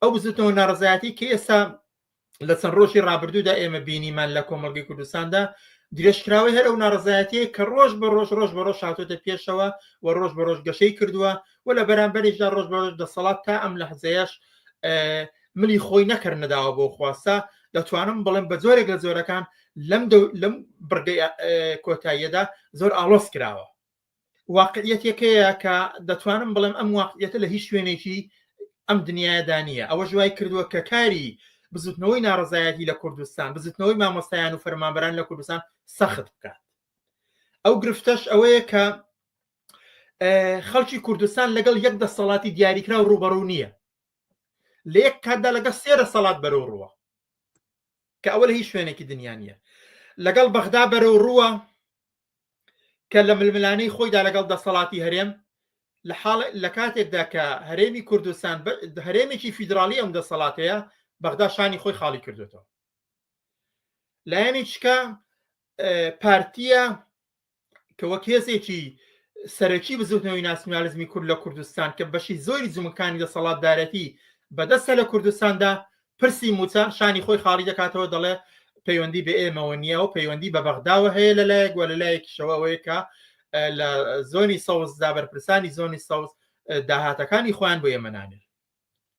ئەو بزوتنەوە ناڕزایەتی کە ئێستا لە چەند ڕۆژی ڕابردوودا ئێمە بینیمان لە کۆمەڵگەی کوردستاندا درێژکراوی هەر ئەو ناڕزایەتیە کە ڕۆژ بە ڕۆژ هاتوۆتە پێشەوە و ڕۆژ بە ڕۆژ گەشەی کردووە و لە بەرامبەریشدا ڕۆژ بە ڕۆژ دەسەڵات تا ئەم لەحزەیەش ملی خۆی نەکرد نەداوە بۆ خواستە دەتوانم بڵێم بە جۆرێک لە جۆرەکان لەم بڕگەی کۆتاییەدا زۆر ئاڵۆز کراوە. واقعیەتێکەیە کە دەتوانم بڵێم ئەم واقعیەتە لە هیچ شوێنێکی ئەم دنیادا نییە. ئەوە ژوای کردووە کە کاری بزوتنەوەی ناڕزایەتی لە کوردستان، بزوتنەوەی مامۆستایان و فەرمانبەران لە کوردستان سەخت بکات. ئەو گرفتەش ئەوەیە کە خەڵکی کوردستان لەگەڵ یەک دەسەڵاتی دیاریکرا و ڕوبەڕوو نییە، لە یەک کاتدا لەگەڵ سێ دەسەڵات بەرەو ڕووە کە ئەوە لە هیچ شوێنێکی دنیا نییە. لەگەڵ بەغدا بەرەو ڕووە کە لە ململانەی خۆیدا لەگەڵ دەسەڵاتی هەرێم لە کاتێکدا کە هەرێمی کوردستان هەرێمێکی فیدراالی ئەم دەسەڵاتەیە بەغدا شانی خۆی خاڵی کردوێتەوە. لایەنی چکە پارتیە کە وەک هێزێکی سەرەکی بزوتنەوەی ناسیۆنالیزمی کورد لە کوردستان کە بەشی زۆری زومەکانی دەسەڵاتدارەتی بەدەستە لە کوردستاندا پرسی موچە شانی خۆی خاڵی دەکاتەوە، دەڵێ پەیوەندی بە ئێمەوە نییە و پەیوەندی بە بەغداوە هەیە لەلایەک وە لەلایەکیشەوەەوەی کە لە زۆنی سەوزدا بەرپرسانی زۆنی سەوز داهاتەکانی خۆیان بۆ ئێمە نانێت.